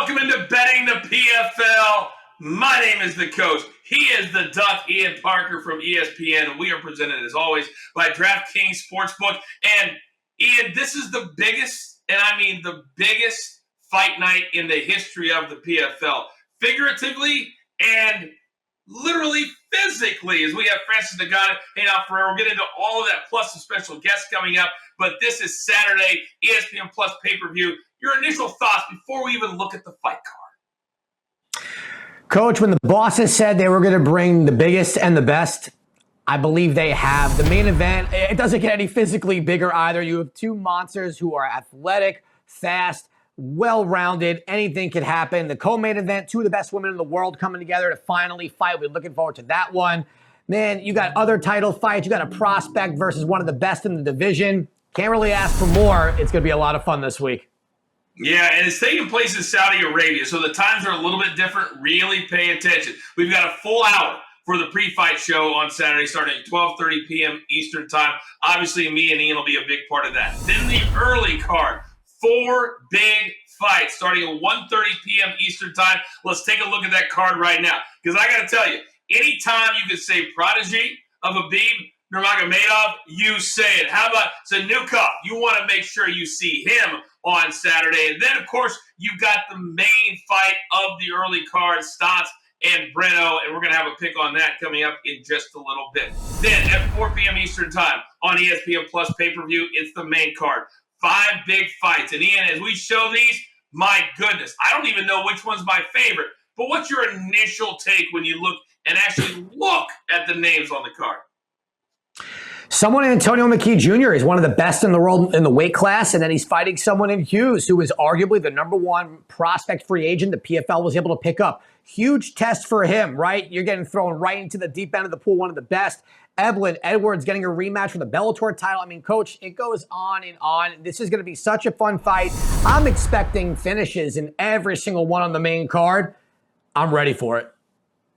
Welcome into Betting the PFL. My name is the coach. He is the Duck, Ian Parker from ESPN. And we are presented, as always, by DraftKings Sportsbook. And Ian, this is the biggest, and I mean the biggest fight night in the history of the PFL. Figuratively and literally physically, as we have Francis Ngannou, Renan Ferrer. We'll get into all of that, plus some special guests coming up. But this is Saturday, ESPN Plus pay-per-view. Your initial thoughts before we even look at the fight card. Coach, when the bosses said they were going to bring the biggest and the best, I believe they have. The main event, it doesn't get any physically bigger either. You have two monsters who are athletic, fast, well-rounded. Anything could happen. The co-main event, two of the best women in the world coming together to finally fight. We're looking forward to that one. Man, you got other title fights. You got a prospect versus one of the best in the division. Can't really ask for more. It's going to be a lot of fun this week. Yeah, and it's taking place in Saudi Arabia, so the times are a little bit different. Really pay attention. We've got a full hour for the pre-fight show on Saturday, starting at 12:30 p.m. Eastern Time. Obviously, me and Ian will be a big part of that. Then the early card, 4 big fights starting at 1:30 p.m. Eastern Time. Let's take a look at that card right now, because I got to tell you, anytime you can say prodigy of Khabib Nurmagomedov, you say it. How about Zanukov? You want to make sure you see him on Saturday. And then, of course, you've got the main fight of the early card, Stotts and Breno, and we're going to have a pick on that coming up in just a little bit. Then, at 4 p.m. Eastern Time on ESPN Plus pay-per-view, it's the main card. 5 big fights. And, Ian, as we show these, my goodness, I don't even know which one's my favorite, but what's your initial take when you look and actually look at the names on the card? Someone in Antonio McKee Jr. is one of the best in the world in the weight class, and then he's fighting someone in Hughes, who is arguably the number one prospect free agent the PFL was able to pick up. Huge test for him, right? You're getting thrown right into the deep end of the pool, one of the best. Evelyn Edwards getting a rematch for the Bellator title. I mean, Coach, it goes on and on. This is going to be such a fun fight. I'm expecting finishes in every single one on the main card. I'm ready for it.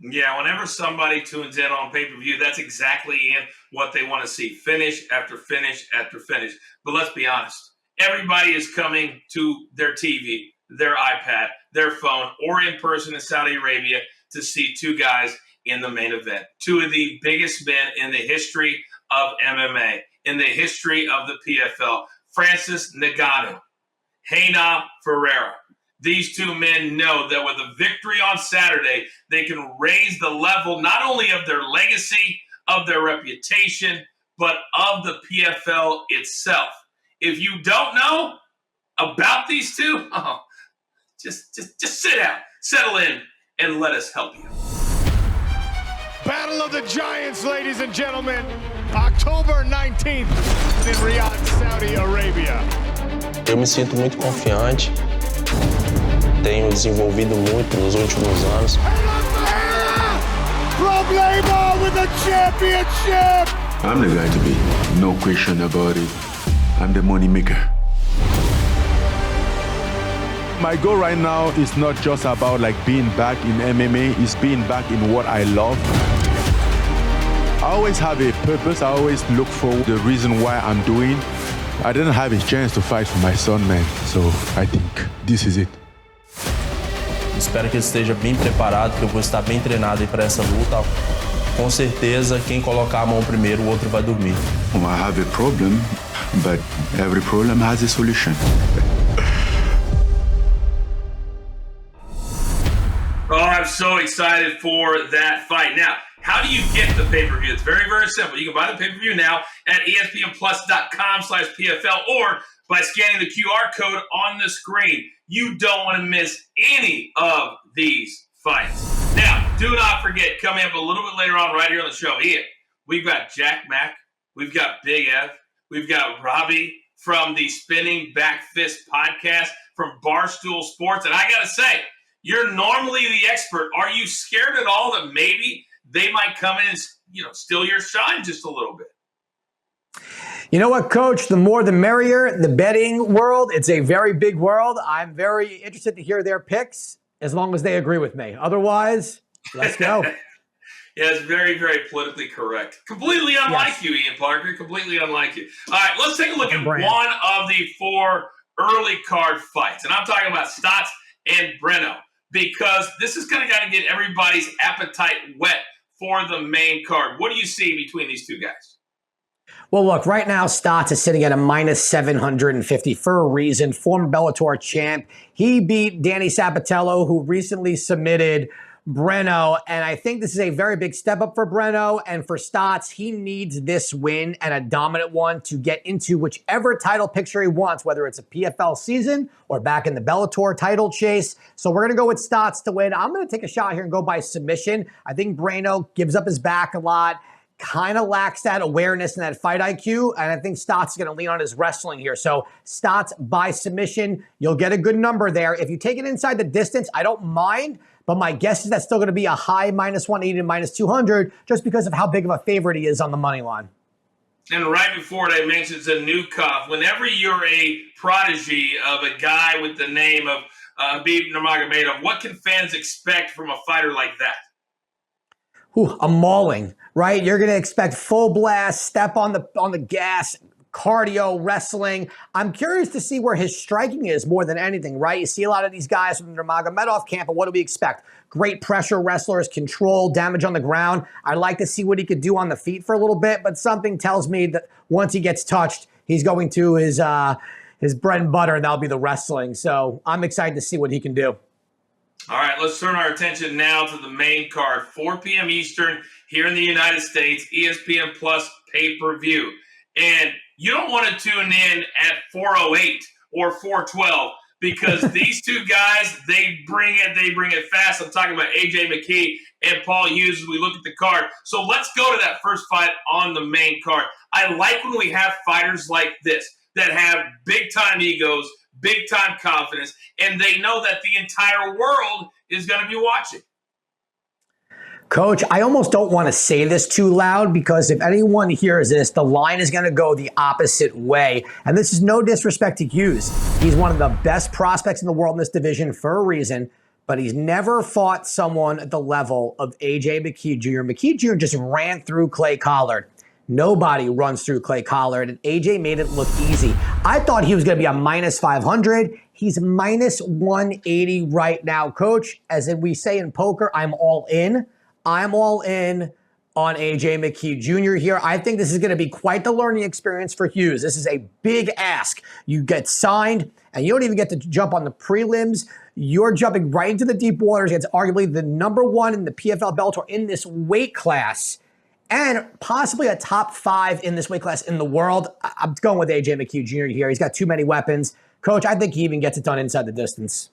Yeah, whenever somebody tunes in on pay-per-view, that's exactly what they want to see. Finish after finish after finish. But let's be honest. Everybody is coming to their TV, their iPad, their phone, or in person in Saudi Arabia to see two guys in the main event. Two of the biggest men in the history of MMA, in the history of the PFL. Francis Ngannou, Renan Ferrer. These two men know that with a victory on Saturday, they can raise the level not only of their legacy, of their reputation, but of the PFL itself. If you don't know about these two, just sit down, settle in, and let us help you. Battle of the Giants, ladies and gentlemen. October 19th in Riyadh, Saudi Arabia. Eu me sinto muito confiante. Tenho desenvolvido muito nos últimos anos. Problema with the championship. I'm the guy to be. No question about it. I'm the money maker. My goal right now is not just about being back in MMA, it's being back in what I love. I always have a purpose, I always look for the reason why I'm doing. I didn't have a chance to fight for my son, man, so I think this is it. Espero que ele esteja bem preparado, que eu vou estar bem treinado para essa luta. Com certeza, quem colocar a mão primeiro, o outro vai dormir. Well, I have a problem, but every problem has a solution. Oh, I'm so excited for that fight. Now, how do you get the pay-per-view? It's very, very simple. You can buy the pay-per-view now at espnplus.com/PFL or by scanning the QR code on the screen. You don't want to miss any of these fights. Now, do not forget, coming up a little bit later on right here on the show, Ian, we've got Jack Mack, we've got Big Ev, we've got Robbie from the Spinning Back Fist podcast from Barstool Sports. And I got to say, you're normally the expert. Are you scared at all that maybe they might come in and, steal your shine just a little bit? You know what, Coach? The more the merrier. The betting world, it's a very big world. I'm very interested to hear their picks as long as they agree with me. Otherwise, let's go. Yeah, it's very, very politically correct. Completely unlike you, Ian Parker. Completely unlike you. All right, let's take a look at one of the 4 early card fights. And I'm talking about Stotts and Breno, because this is going to get everybody's appetite wet for the main card. What do you see between these two guys? Well, look, right now, Stotts is sitting at a minus 750 for a reason. Former Bellator champ. He beat Danny Sapatello, who recently submitted Breno, and I think this is a very big step up for Breno. And for Stotts, he needs this win and a dominant one to get into whichever title picture he wants, whether it's a PFL season or back in the Bellator title chase. So we're going to go with Stotts to win. I'm going to take a shot here and go by submission. I think Breno gives up his back a lot, kind of lacks that awareness and that fight IQ, and I think Stotts is going to lean on his wrestling here. So Stotts by submission, you'll get a good number there. If you take it inside the distance, I don't mind, but my guess is that's still going to be a high minus 180 to minus 200 just because of how big of a favorite he is on the money line. And right before it, I mentioned Zanukov. Whenever you're a prodigy of a guy with the name of Khabib Nurmagomedov, what can fans expect from a fighter like that? A mauling, right? You're going to expect full blast, step on the gas, cardio, wrestling. I'm curious to see where his striking is more than anything, right? You see a lot of these guys from the Nurmagomedov camp, but what do we expect? Great pressure wrestlers, control, damage on the ground. I'd like to see what he could do on the feet for a little bit, but something tells me that once he gets touched, he's going to his bread and butter, and that'll be the wrestling. So I'm excited to see what he can do. All right, let's turn our attention now to the main card, 4 p.m. Eastern here in the United States, ESPN Plus pay-per-view. And you don't want to tune in at 4:08 or 4:12 because these two guys, they bring it fast. I'm talking about AJ McKee and Paul Hughes as we look at the card. So let's go to that first fight on the main card. I like when we have fighters like this that have big-time egos, big-time confidence, and they know that the entire world is going to be watching. Coach, I almost don't want to say this too loud because if anyone hears this, the line is going to go the opposite way. And this is no disrespect to Hughes. He's one of the best prospects in the world in this division for a reason, but he's never fought someone at the level of AJ McKee Jr. McKee Jr. just ran through Clay Collard. Nobody runs through Clay Collard, and AJ made it look easy. I thought he was going to be a minus 500. He's minus 180 right now, Coach. As we say in poker, I'm all in. I'm all in on AJ McKee Jr. here. I think this is going to be quite the learning experience for Hughes. This is a big ask. You get signed, and you don't even get to jump on the prelims. You're jumping right into the deep waters against arguably the number one in the PFL Bellator in this weight class, and possibly a top 5 in this weight class in the world. I'm going with AJ McKee Jr. here. He's got too many weapons. Coach, I think he even gets it done inside the distance.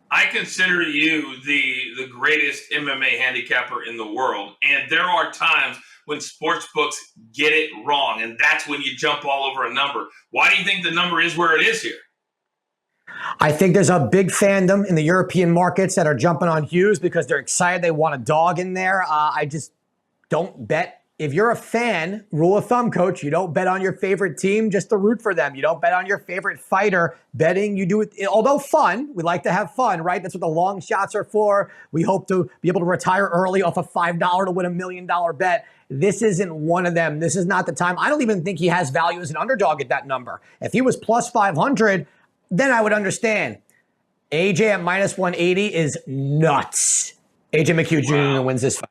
I consider you the greatest MMA handicapper in the world, and there are times when sports books get it wrong, and that's when you jump all over a number. Why do you think the number is where it is here? I think there's a big fandom in the European markets that are jumping on Hughes because they're excited. They want a dog in there. I just don't bet. If you're a fan, rule of thumb, Coach, you don't bet on your favorite team just to root for them. You don't bet on your favorite fighter. Betting, you do it, although fun, we like to have fun, right? That's what the long shots are for. We hope to be able to retire early off a $5 to win $1 million bet. This isn't one of them. This is not the time. I don't even think he has value as an underdog at that number. If he was plus 500, then I would understand. AJ at minus 180 is nuts. AJ McKee Jr. wins this fight.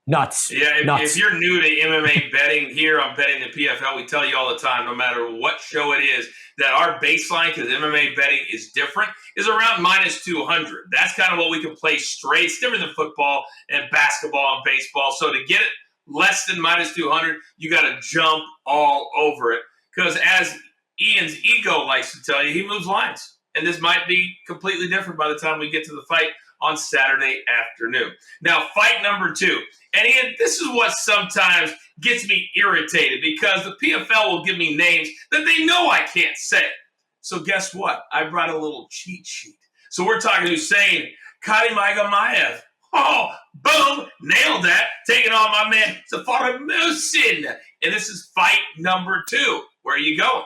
Nuts. Yeah, Nuts. If you're new to MMA betting here on Betting the PFL, we tell you all the time, no matter what show it is, that our baseline, because MMA betting is different, is around minus 200. That's kind of what we can play straight. It's different than football and basketball and baseball. So to get it less than minus 200, you got to jump all over it. Because as Ian's ego likes to tell you, he moves lines. And this might be completely different by the time we get to the fight on Saturday afternoon. Now, fight number 2. And Ian, this is what sometimes gets me irritated because the PFL will give me names that they know I can't say. So guess what? I brought a little cheat sheet. So we're talking Hussein Karimagamayev. Oh, boom, nailed that. Taking on my man Safar Musin. And this is fight number 2. Where are you going?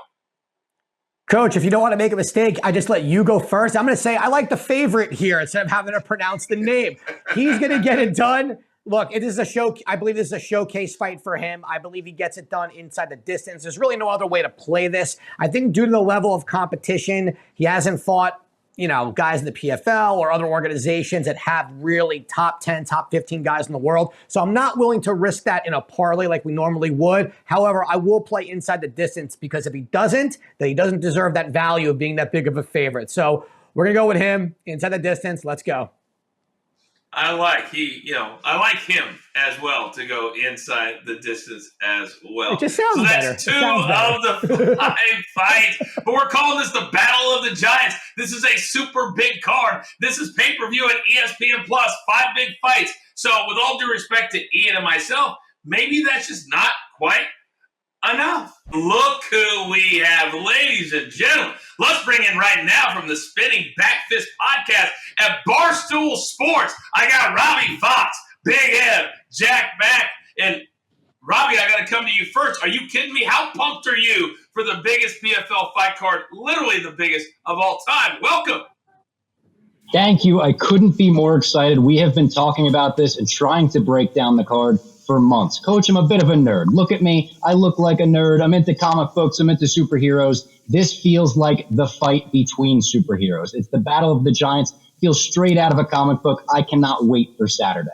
Coach, if you don't want to make a mistake, I just let you go first. I'm going to say I like the favorite here instead of having to pronounce the name. He's going to get it done. Look, it is a show. I believe this is a showcase fight for him. I believe he gets it done inside the distance. There's really no other way to play this. I think due to the level of competition, he hasn't fought guys in the PFL or other organizations that have really top 10, top 15 guys in the world. So I'm not willing to risk that in a parlay like we normally would. However, I will play inside the distance because if he doesn't, then he doesn't deserve that value of being that big of a favorite. So we're going to go with him inside the distance. Let's go. I like him as well to go inside the distance as well. It just sounds better. That's two of the 5 fights. But we're calling this the Battle of the Giants. This is a super big card. This is pay-per-view at ESPN Plus. 5 big fights. So with all due respect to Ian and myself, maybe that's just not quite enough. Look who we have, ladies and gentlemen. Let's bring in right now from the Spinning Back Fist podcast at Barstool Sports. I got Robbie Fox, Big Ed, Jack Mack, and Robbie, I got to come to you first. Are you kidding me? How pumped are you for the biggest PFL fight card, literally the biggest of all time? Welcome. Thank you. I couldn't be more excited. We have been talking about this and trying to break down the card for months. Coach, I'm a bit of a nerd. Look at me. I look like a nerd. I'm into comic books. I'm into superheroes. This feels like the fight between superheroes. It's the Battle of the Giants. Feels straight out of a comic book. I cannot wait for Saturday.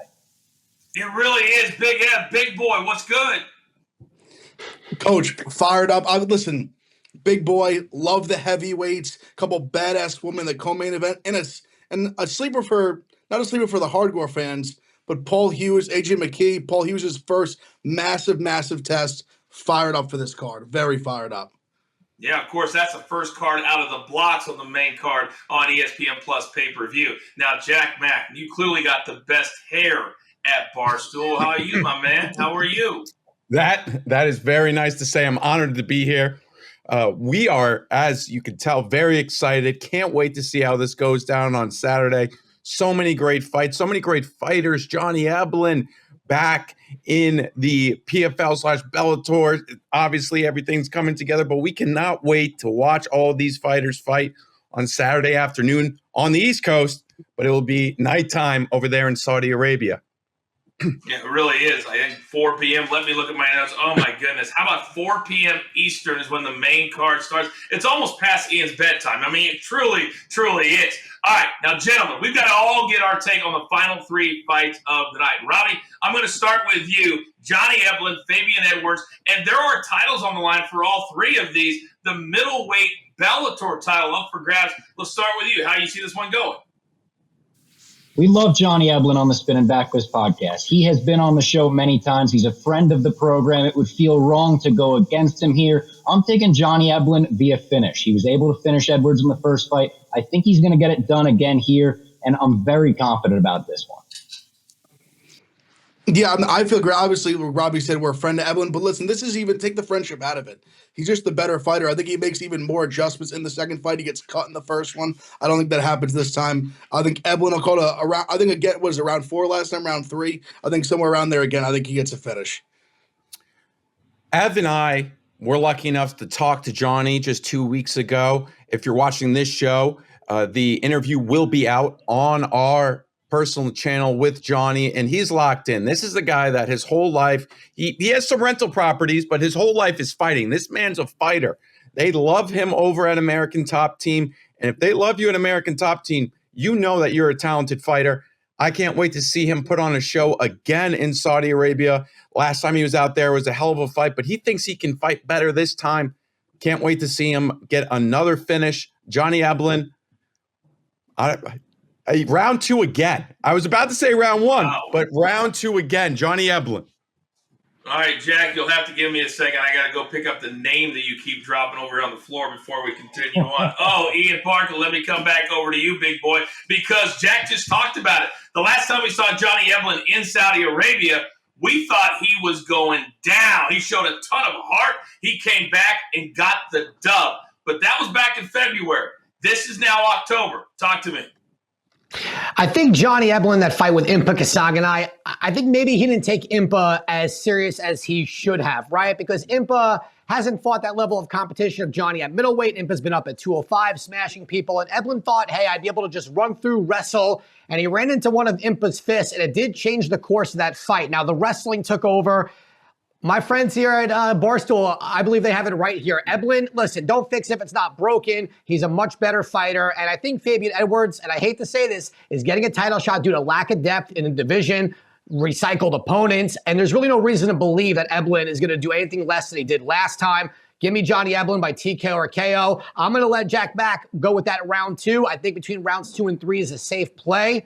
It really is. Big Ed, big boy. What's good? Coach, fired up. Listen, big boy, love the heavyweights. Couple badass women in the co-main event, and a sleeper for not a sleeper for the hardcore fans, but Paul Hughes, AJ McKee. Paul Hughes' first massive test. Fired up for this card. Very fired up. Yeah, of course, that's the first card out of the blocks on the main card on ESPN Plus pay-per-view. Now, Jack Mack, you clearly got the best hair at Barstool. How are you, my man? How are you? That is very nice to say. I'm honored to be here. We are, as you can tell, very excited. Can't wait to see how this goes down on Saturday. So many great fights, so many great fighters. Johnny Eblen back in the PFL/Bellator. Obviously, everything's coming together, but we cannot wait to watch all these fighters fight on Saturday afternoon on the East Coast, but it will be nighttime over there in Saudi Arabia. Yeah, it really is. I think 4 p.m. Let me look at my notes. Oh, my goodness. How about 4 p.m. Eastern is when the main card starts? It's almost past Ian's bedtime. I mean, it truly is. All right, now, gentlemen, we've got to all get our take on the final 3 fights of the night. Robbie, I'm going to start with you. Johnny Eblen, Fabian Edwards, and there are titles on the line for all 3 of these. The middleweight Bellator title up for grabs. Let's start with you. How do you see this one going? We love Johnny Eblen on the Spin and Back Fist podcast. He has been on the show many times. He's a friend of the program. It would feel wrong to go against him here. I'm taking Johnny Eblen via finish. He was able to finish Edwards in the first fight. I think he's going to get it done again here, and I'm very confident about this one. Yeah, I feel great. Obviously, Robbie said we're a friend of Eblen, but listen, this is even take the friendship out of it. He's just the better fighter. I think he makes even more adjustments in the second fight. He gets cut in the first one. I don't think that happens this time. I think Eblen will call it around. I think again was it round 4 last time, round 3. I think somewhere around there again. I think he gets a finish. Ev and I were lucky enough to talk to Johnny just 2 weeks ago. If you're watching this show, the interview will be out on our personal channel with Johnny, and he's locked in. This is a guy that his whole life, he has some rental properties, but his whole life is fighting. This man's a fighter. They love him over at American Top Team, and if they love you at American Top Team, you know that you're a talented fighter. I can't wait to see him put on a show again in Saudi Arabia. Last time he was out there was a hell of a fight, but he thinks he can fight better this time. Can't wait to see him get another finish. Johnny Eblen, round 2 again. I was about to say round 1, but round 2 again. Johnny Eblen. All right, Jack, you'll have to give me a second. I got to go pick up the name that you keep dropping over here on the floor before we continue on. Oh, Ian Parker, let me come back over to you, big boy, because Jack just talked about it. The last time we saw Johnny Eblen in Saudi Arabia, we thought he was going down. He showed a ton of heart. He came back and got the dub. But that was back in February. This is now October. Talk to me. I think Johnny Eblen, that fight with Impa Kasaganai, I think maybe he didn't take Impa as serious as he should have, right? Because Impa hasn't fought that level of competition of Johnny at middleweight. Impa's been up at 205, smashing people. And Eblen thought, hey, I'd be able to just run through, wrestle. And he ran into one of Impa's fists, and it did change the course of that fight. Now, the wrestling took over. My friends here at Barstool, I believe they have it right here. Eblen, listen, don't fix it if it's not broken. He's a much better fighter. And I think Fabian Edwards, and I hate to say this, is getting a title shot due to lack of depth in the division, recycled opponents. And there's really no reason to believe that Eblen is going to do anything less than he did last time. Give me Johnny Eblen by TKO or KO. I'm going to let Jack Back go with that round 2. I think between rounds 2 and 3 is a safe play.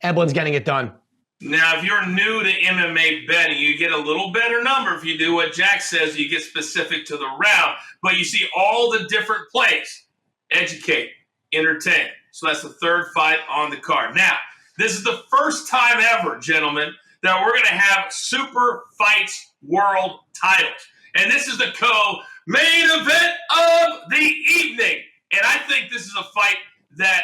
Eblen's getting it done. Now, if you're new to MMA betting, you get a little better number. If you do what Jack says, you get specific to the round. But you see all the different plays. Educate, entertain. So that's the third fight on the card. Now, this is the first time ever, gentlemen, that we're going to have Super Fights World titles. And this is the co-main event of the evening. And I think this is a fight that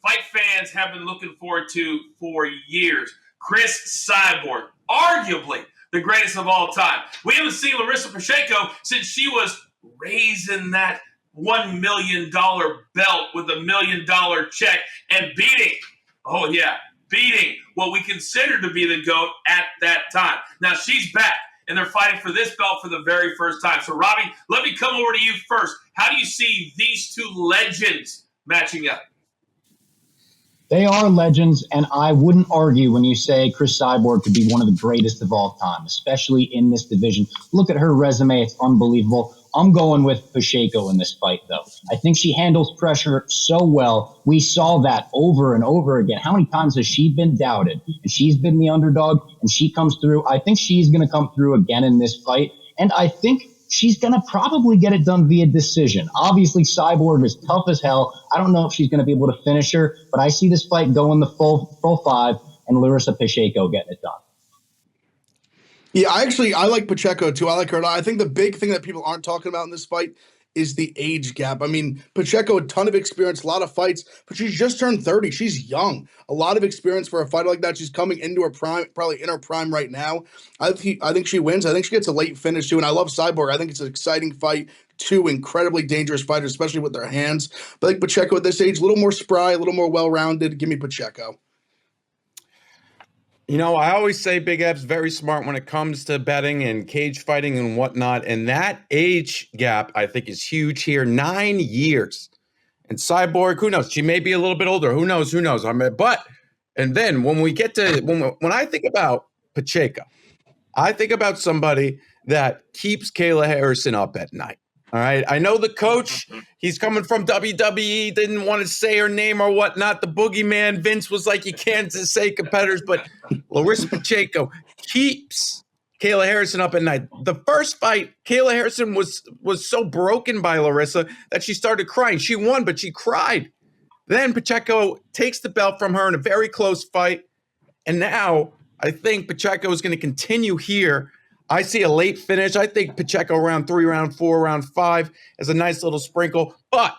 fight fans have been looking forward to for years. Chris Cyborg, arguably the greatest of all time. We haven't seen Larissa Pacheco since she was raising that $1 million belt with $1 million check and beating what we consider to be the GOAT at that time. Now she's back, and they're fighting for this belt for the very first time. So, Robbie, let me come over to you first. How do you see these two legends matching up? They are legends, and I wouldn't argue when you say Chris Cyborg could be one of the greatest of all time, especially in this division. Look at her resume. It's unbelievable. I'm going with Pacheco in this fight, though. I think she handles pressure so well. We saw that over and over again. How many times has she been doubted? And she's been the underdog, and she comes through. I think she's going to come through again in this fight, and I think she's going to probably get it done via decision. Obviously, Cyborg is tough as hell. I don't know if she's going to be able to finish her, but I see this fight going the full 5 and Larissa Pacheco getting it done. Yeah, I like Pacheco too. I like her. I think the big thing that people aren't talking about in this fight is the age gap. I mean, Pacheco, a ton of experience, a lot of fights, but she's just turned 30. She's young. A lot of experience for a fighter like that. She's coming into her prime, probably in her prime right now. I think she wins. I think she gets a late finish too, and I love Cyborg. I think it's an exciting fight. Two incredibly dangerous fighters, especially with their hands. But I think Pacheco at this age, a little more spry, a little more well-rounded. Give me Pacheco. You know, I always say Big Ev's very smart when it comes to betting and cage fighting and whatnot. And that age gap, I think, is huge here. 9 years. And Cyborg, who knows? She may be a little bit older. Who knows? I mean, and then when we get to, when I think about Pacheco, I think about somebody that keeps Kayla Harrison up at night. All right. I know the coach, he's coming from WWE, didn't want to say her name or whatnot. The boogeyman, Vince, was like, you can't say competitors, but Larissa Pacheco keeps Kayla Harrison up at night. The first fight, Kayla Harrison was so broken by Larissa that she started crying. She won, but she cried. Then Pacheco takes the belt from her in a very close fight. And now I think Pacheco is going to continue here. I see a late finish. I think Pacheco round 3, round 4, round 5 is a nice little sprinkle. But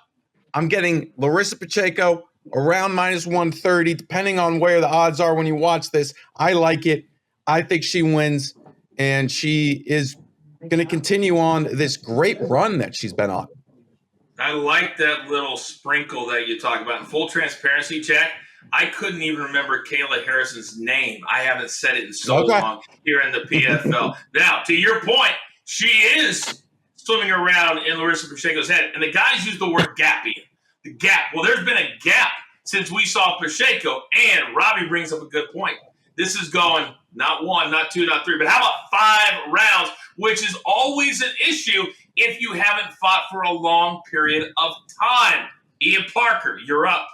I'm getting Larissa Pacheco around -130, depending on where the odds are when you watch this. I like it. I think she wins, and she is going to continue on this great run that she's been on. I like that little sprinkle that you talk about. In full transparency, Jack, I couldn't even remember Kayla Harrison's name. I haven't said it in so long here in the PFL. Now, to your point, she is swimming around in Larissa Pacheco's head. And the guys use the word gap, Ian. The gap. Well, there's been a gap since we saw Pacheco. And Robbie brings up a good point. This is going not 1, not 2, not 3, but how about 5 rounds, which is always an issue if you haven't fought for a long period of time. Ian Parker, you're up.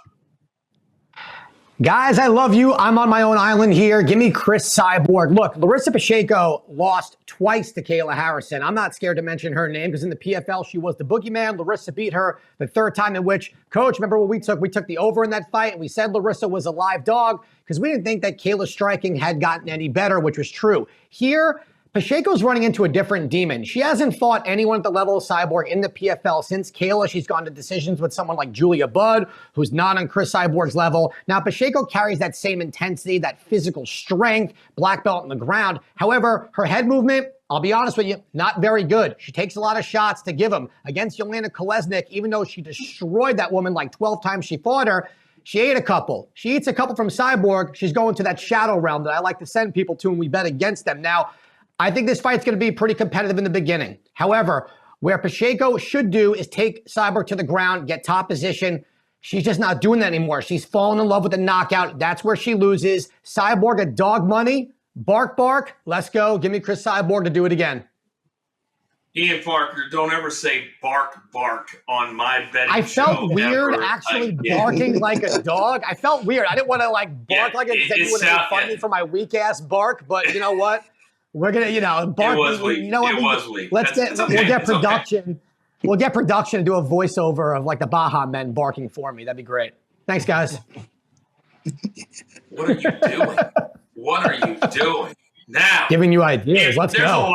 Guys, I love you. I'm on my own island here. Give me Chris Cyborg. Look, Larissa Pacheco lost twice to Kayla Harrison. I'm not scared to mention her name because in the PFL, she was the boogeyman. Larissa beat her the third time, in which, Coach, remember what we took? We took the over in that fight, and we said Larissa was a live dog because we didn't think that Kayla's striking had gotten any better, which was true. Here, Pacheco's running into a different demon. She hasn't fought anyone at the level of Cyborg in the PFL since Kayla. She's gone to decisions with someone like Julia Budd, who's not on Chris Cyborg's level. Now, Pacheco carries that same intensity, that physical strength, black belt on the ground. However, her head movement, I'll be honest with you, not very good. She takes a lot of shots to give them. Against Yelena Kolesnik, even though she destroyed that woman like 12 times she fought her, she ate a couple. She eats a couple from Cyborg. She's going to that shadow realm that I like to send people to, and we bet against them. Now, I think this fight's going to be pretty competitive in the beginning. However, where Pacheco should do is take Cyborg to the ground, get top position. She's just not doing that anymore. She's fallen in love with the knockout. That's where she loses. Cyborg at dog money. Bark, bark. Let's go. Give me Chris Cyborg to do it again. Ian Parker, don't ever say bark, bark on my betting I show. felt weird ever actually again. barking like a dog. I felt weird. I didn't want to bark like it. You would have made fun of me for my weak ass bark, but you know what? We're gonna, bark. It was weak. You know what? It was weak. We'll get production. Okay. We'll get production to do a voiceover of the Baja Men barking for me. That'd be great. Thanks, guys. What are you doing? What are you doing? Now, giving you ideas. Let's go.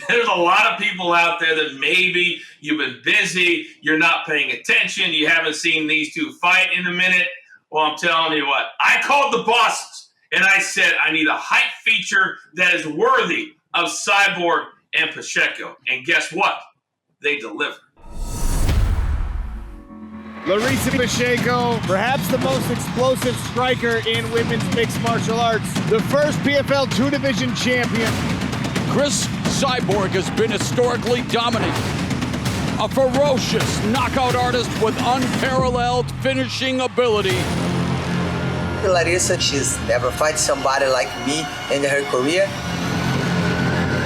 There's a lot of people out there that maybe you've been busy, you're not paying attention, you haven't seen these two fight in a minute. Well, I'm telling you what, I called the bosses and I said I need a hype feature that is worthy of Cyborg and Pacheco. And guess what? They delivered. Larissa Pacheco, perhaps the most explosive striker in women's mixed martial arts. The first PFL 2-division champion. Chris Cyborg has been historically dominant. A ferocious knockout artist with unparalleled finishing ability. Larissa, she's never fight somebody like me in her career.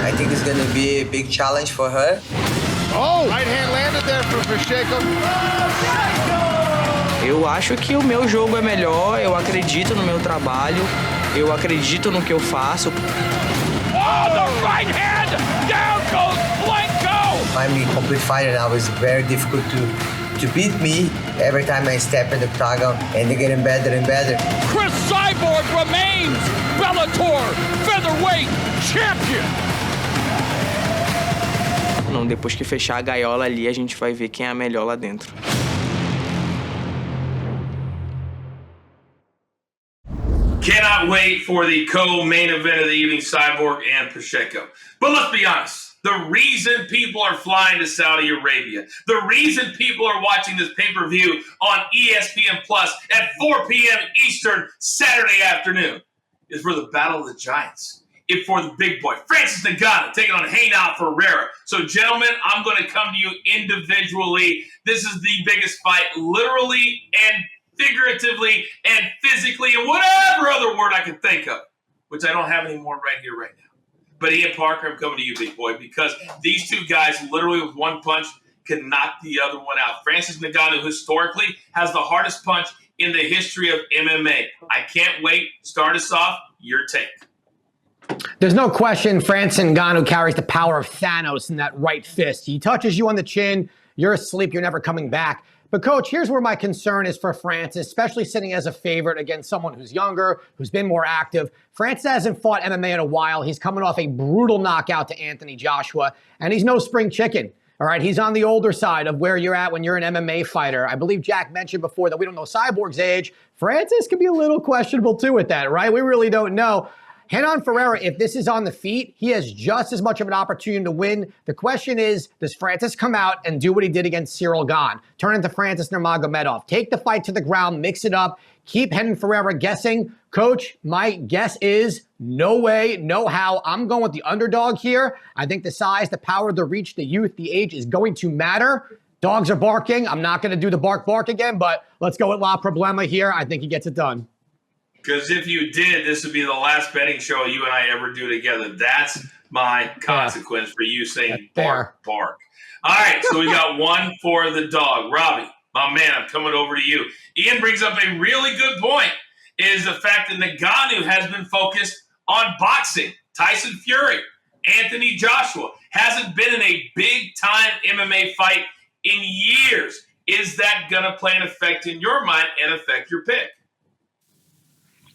I think it's going to be a big challenge for her. Oh, right hand landed there for Pacheco. Eu acho que o meu jogo é melhor, eu acredito no meu trabalho, eu acredito no que eu faço. Oh, the right hand! Down goes Blanco! I'm a complete fighter now. It's very difficult to beat me every time I step in the octagon, and they're getting better and better. Chris Cyborg remains Bellator featherweight champion! Não, depois que fechar a gaiola ali, a gente vai ver quem é a melhor lá dentro. Cannot wait for the co-main event of the evening, Cyborg and Pacheco. But let's be honest, the reason people are flying to Saudi Arabia, the reason people are watching this pay-per-view on ESPN Plus at 4 p.m. Eastern Saturday afternoon is for the Battle of the Giants. It's for the big boy, Francis Ngannou, taking on Reynald Ferreira. So, gentlemen, I'm going to come to you individually. This is the biggest fight, literally and figuratively and physically and whatever other word I can think of, which I don't have any more right here, right now. But Ian Parker, I'm coming to you, big boy, because these two guys literally with one punch can knock the other one out. Francis Ngannou historically has the hardest punch in the history of MMA. I can't wait. Start us off. Your take. There's no question Francis Ngannou carries the power of Thanos in that right fist. He touches you on the chin, you're asleep, you're never coming back. But, Coach, here's where my concern is for Francis, especially sitting as a favorite against someone who's younger, who's been more active. Francis hasn't fought MMA in a while. He's coming off a brutal knockout to Anthony Joshua, and he's no spring chicken. All right, he's on the older side of where you're at when you're an MMA fighter. I believe Jack mentioned before that we don't know Cyborg's age. Francis could be a little questionable, too, with that, right? We really don't know. Reynald Ferreira, if this is on the feet, he has just as much of an opportunity to win. The question is, does Francis come out and do what he did against Cyril Gane? Turn into Francis Nurmagomedov. Take the fight to the ground, mix it up, keep Reynald Ferreira guessing. Coach, my guess is no way, no how. I'm going with the underdog here. I think the size, the power, the reach, the youth, the age is going to matter. Dogs are barking. I'm not going to do the bark again, but let's go with La Problema here. I think he gets it done. Because if you did, this would be the last betting show you and I ever do together. That's my consequence for you saying bark. All right, so we got one for the dog. Robbie, my man, I'm coming over to you. Ian brings up a really good point, is the fact that Ngannou has been focused on boxing. Tyson Fury, Anthony Joshua, hasn't been in a big-time MMA fight in years. Is that going to play an effect in your mind and affect your pick?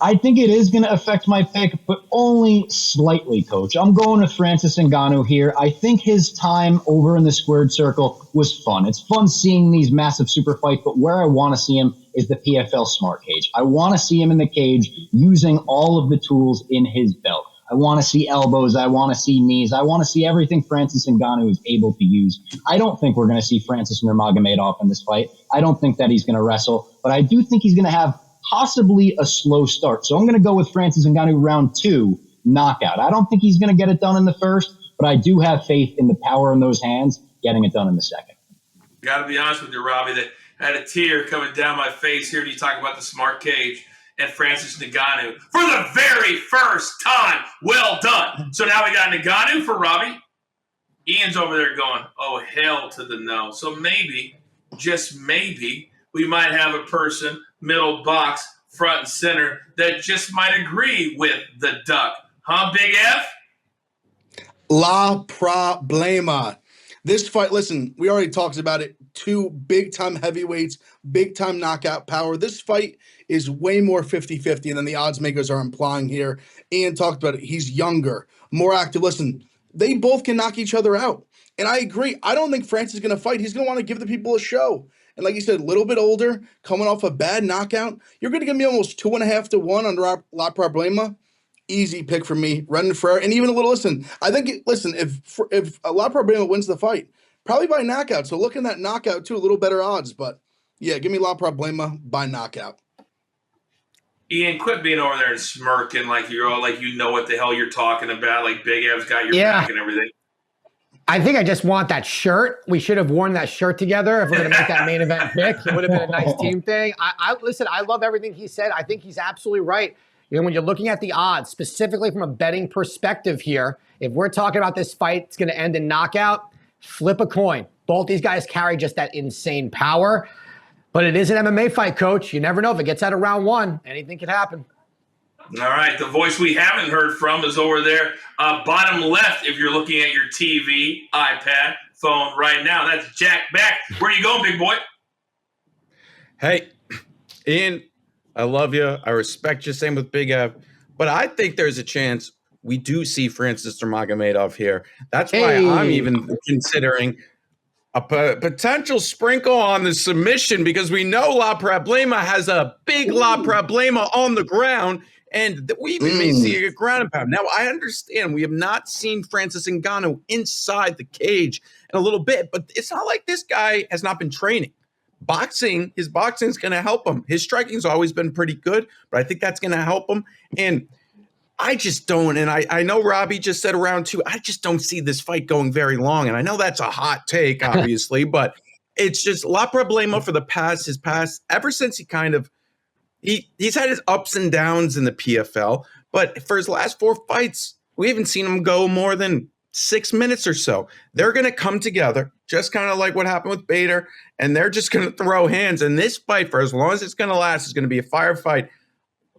I think it is going to affect my pick, but only slightly, Coach. I'm going with Francis Ngannou here. I think his time over in the squared circle was fun. It's fun seeing these massive super fights, but where I want to see him is the PFL Smart Cage. I want to see him in the cage using all of the tools in his belt. I want to see elbows. I want to see knees. I want to see everything Francis Ngannou is able to use. I don't think we're going to see Francis Nurmagomedov in this fight. I don't think that he's going to wrestle, but I do think he's going to have possibly a slow start. So I'm going to go with Francis Ngannou round 2, knockout. I don't think he's going to get it done in the first, but I do have faith in the power in those hands getting it done in the second. Got to be honest with you, Robbie, that I had a tear coming down my face here. You talk about the smart cage and Francis Ngannou for the very first time. Well done. So now we got Ngannou for Robbie. Ian's over there going, oh, hell to the no. So maybe, just maybe, we might have a person, middle box, front and center, that just might agree with the duck. Huh, Big F? La problema. This fight, listen, we already talked about it. 2 big-time heavyweights, big-time knockout power. This fight is way more 50-50 than the odds makers are implying here. Ian talked about it. He's younger, more active. Listen, they both can knock each other out. And I agree. I don't think Francis is going to fight. He's going to want to give the people a show. And like you said, a little bit older, coming off a bad knockout. You're going to give me almost 2.5 to 1 on La Problema. Easy pick for me. Renan Ferreira. And even a little, I think, if La Problema wins the fight, probably by knockout. So looking at knockout, too, a little better odds. But, yeah, give me La Problema by knockout. Ian, quit being over there and smirking like you're all like you know what the hell you're talking about. Like Big Ev's got your back and everything. I think I just want that shirt. We should have worn that shirt together if we're going to make that main event pick. It would have been a nice team thing. Listen, I love everything he said. I think he's absolutely right. You know, when you're looking at the odds, specifically from a betting perspective here, if we're talking about this fight, it's going to end in knockout, flip a coin. Both these guys carry just that insane power. But it is an MMA fight, Coach. You never know. If it gets out of round 1, anything could happen. All right. The voice we haven't heard from is over there, bottom left, if you're looking at your TV, iPad, phone right now. That's Jack Back. Where you going, big boy? Hey, Ian, I love you. I respect you. Same with Big Ev. But I think there's a chance we do see Francis Nurmagomedov here. That's why I'm even considering a potential sprinkle on the submission, because we know La Problema has a big La Problema on the ground, and we even may see a ground and pound. Now, I understand we have not seen Francis Ngannou inside the cage in a little bit, but it's not like this guy has not been training. His boxing is going to help him. His striking's always been pretty good, but I think that's going to help him. And I just don't, and I know Robbie just said round 2, I just don't see this fight going very long. And I know that's a hot take, obviously, but it's just La Problema for his past, ever since he's had his ups and downs in the PFL, but for his last 4 fights, we haven't seen him go more than 6 minutes or so. They're going to come together, just kind of like what happened with Bader, and they're just going to throw hands. And this fight, for as long as it's going to last, is going to be a firefight,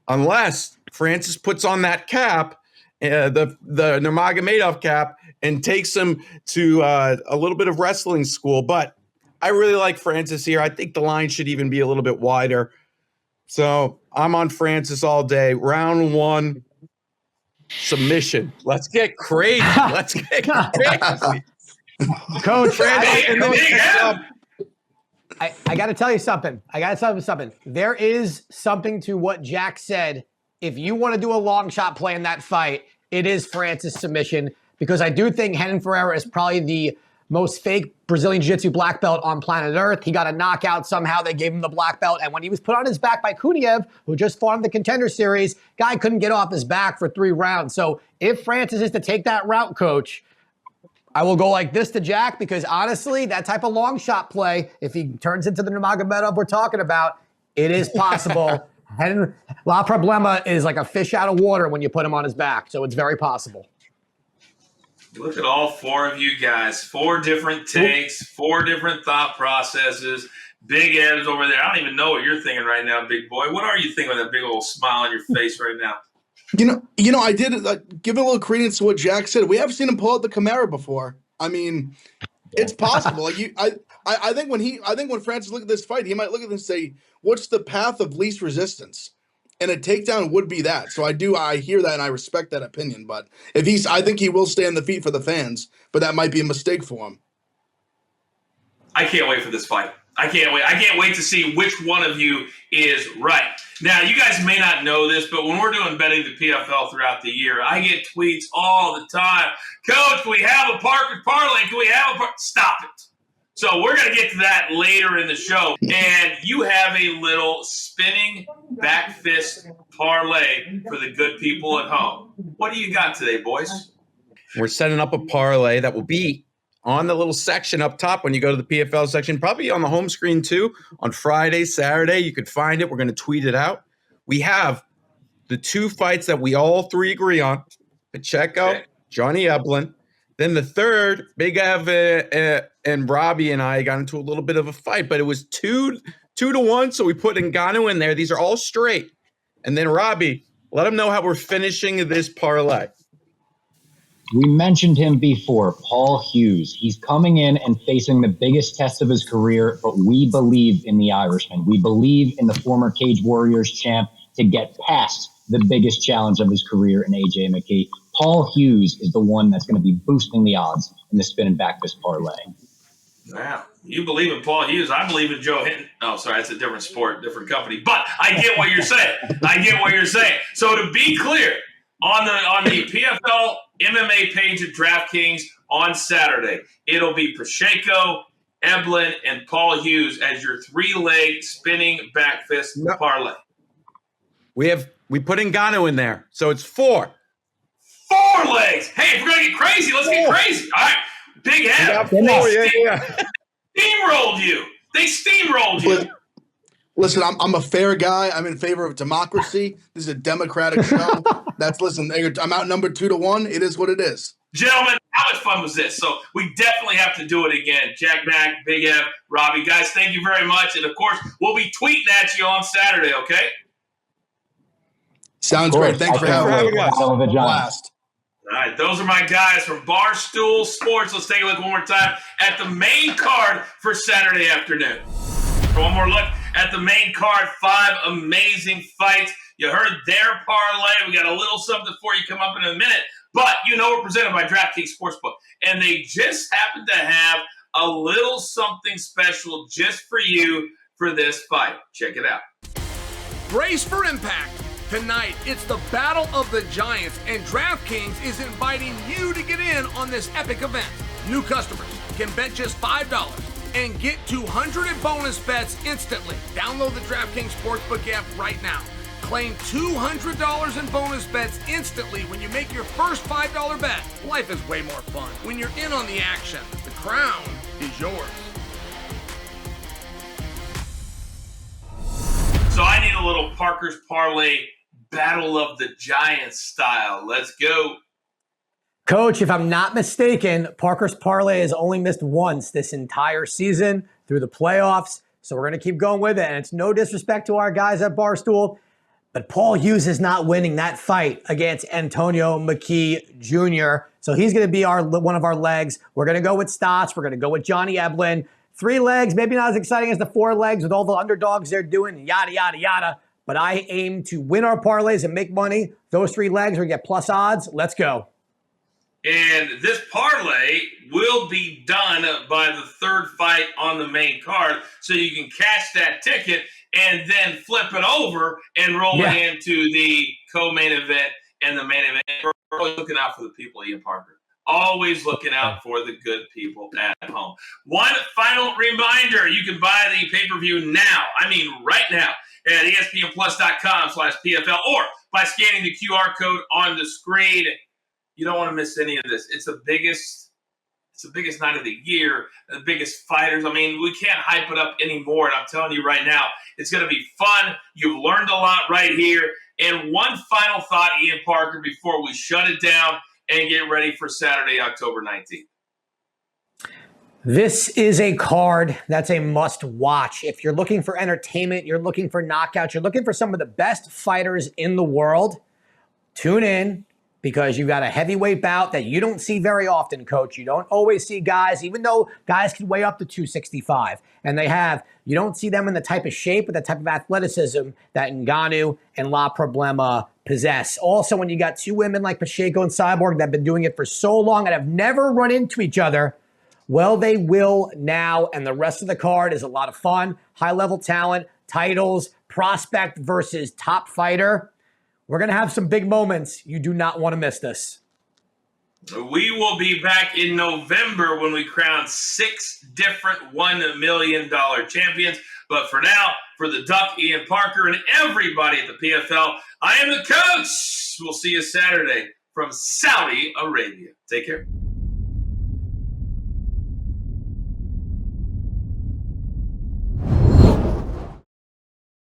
unless Francis puts on that cap, the Nurmagomedov cap, and takes him to a little bit of wrestling school. But I really like Francis here. I think the line should even be a little bit wider. So I'm on Francis all day. Round 1, submission. Let's get crazy. Let's get crazy. Coach, I got to tell you something. There is something to what Jack said. If you want to do a long shot play in that fight, it is Francis submission, because I do think Renan Ferreira is probably the most fake Brazilian Jiu-Jitsu black belt on planet Earth. He got a knockout somehow. They gave him the black belt. And when he was put on his back by Kuniev, who just fought in the Contender Series, guy couldn't get off his back for 3 rounds. So if Francis is to take that route, Coach, I will go like this to Jack, because honestly, that type of long shot play, if he turns into the Nurmagomedov we're talking about, it is possible. And La Problema is like a fish out of water when you put him on his back. So it's very possible. Look at all 4 of you guys. 4 different takes, 4 different thought processes. Big Ev's over there. I don't even know what you're thinking right now, big boy. What are you thinking with that big old smile on your face right now? You know, I did give a little credence to what Jack said. We have seen him pull out the Camaro before. I mean, it's possible. Like I think when Francis look at this fight, he might look at this and say, "What's the path of least resistance?" And a takedown would be that. So I hear that and I respect that opinion. But I think he will stay on the feet for the fans. But that might be a mistake for him. I can't wait for this fight. I can't wait. I can't wait to see which one of you is right. Now, you guys may not know this, but when we're doing betting the PFL throughout the year, I get tweets all the time. Coach, can we have a Parker parlay? Can we have a Stop it. So we're going to get to that later in the show. And you have a little spinning back fist parlay for the good people at home. What do you got today, boys? We're setting up a parlay that will be on the little section up top when you go to the PFL section, probably on the home screen too, on Friday, Saturday. You could find it. We're going to tweet it out. We have the 2 fights that we all 3 agree on, Pacheco, Johnny Eblen. Then the third, Big Ev and Robbie and I got into a little bit of a fight, but it was 2-1, so we put Ngannou in there. These are all straight. And then Robbie, let them know how we're finishing this parlay. We mentioned him before, Paul Hughes. He's coming in and facing the biggest test of his career, but we believe in the Irishman. We believe in the former Cage Warriors champ to get past the biggest challenge of his career in AJ McKee. Paul Hughes is the one that's going to be boosting the odds in the spin and back fist parlay. Wow. You believe in Paul Hughes. I believe in Joe Hinton. Oh, sorry. It's a different sport, different company. But I get what you're saying. So to be clear, on the PFL MMA page of DraftKings on Saturday, it'll be Pacheco, Eblen, and Paul Hughes as your 3-leg spinning back fist parlay. We put Ngannou in there, so it's 4. 4 legs. Hey, if we're gonna get crazy, let's get crazy. All right, Big Head. Steamrolled you. They steamrolled you. Listen, I'm a fair guy. I'm in favor of democracy. This is a democratic show. I'm outnumbered 2-1. It is what it is. Gentlemen, how much fun was this? So we definitely have to do it again. Jack Mack, Big Ev, Robbie. Guys, thank you very much. And, of course, we'll be tweeting at you on Saturday, okay? Sounds great. Thanks for having us. Blast. All right, those are my guys from Barstool Sports. Let's take a look one more time at the main card for Saturday afternoon. For one more look at the main card, 5 amazing fights. You heard their parlay. We got a little something for you come up in a minute. But you know we're presented by DraftKings Sportsbook. And they just happen to have a little something special just for you for this fight. Check it out. Brace for impact. Tonight, it's the Battle of the Giants, and DraftKings is inviting you to get in on this epic event. New customers can bet just $5 and get 200 in bonus bets instantly. Download the DraftKings Sportsbook app right now. Claim $200 in bonus bets instantly when you make your first $5 bet. Life is way more fun when you're in on the action. The crown is yours. So I need a little Parker's Parlay Battle of the Giants style. Let's go. Coach, if I'm not mistaken, Parker's Parlay has only missed once this entire season through the playoffs. So we're going to keep going with it. And it's no disrespect to our guys at Barstool, but Paul Hughes is not winning that fight against Antonio McKee Jr. So he's going to be one of our legs. We're going to go with Stotts. We're going to go with Johnny Eblen. 3 legs, maybe not as exciting as the 4 legs with all the underdogs they're doing, yada, yada, yada. But I aim to win our parlays and make money. Those 3 legs, we get plus odds. Let's go. And this parlay will be done by the 3rd fight on the main card. So you can catch that ticket and then flip it over and roll it into the co-main event and the main event. We're always looking out for the people, Ian Parker. Always looking out for the good people at home. One final reminder, you can buy the pay-per-view now. I mean right now at ESPNplus.com/PFL or by scanning the QR code on the screen. You don't want to miss any of this. It's the biggest night of the year, the biggest fighters. I mean, we can't hype it up anymore. And I'm telling you right now, it's going to be fun. You've learned a lot right here. And one final thought, Ian Parker, before we shut it down and get ready for Saturday, October 19th. This is a card that's a must watch. If you're looking for entertainment, you're looking for knockouts, you're looking for some of the best fighters in the world, tune in because you got a heavyweight bout that you don't see very often, Coach. You don't always see guys, even though guys can weigh up to 265, and you don't see them in the type of shape or the type of athleticism that Ngannou and La Problema possess. Also, when you got 2 women like Pacheco and Cyborg that have been doing it for so long and have never run into each other, well, they will now, and the rest of the card is a lot of fun. High-level talent, titles, prospect versus top fighter. We're going to have some big moments. You do not want to miss this. We will be back in November when we crown 6 different $1 million champions. But for now, for the Duck, Ian Parker, and everybody at the PFL, I am the coach. We'll see you Saturday from Saudi Arabia. Take care.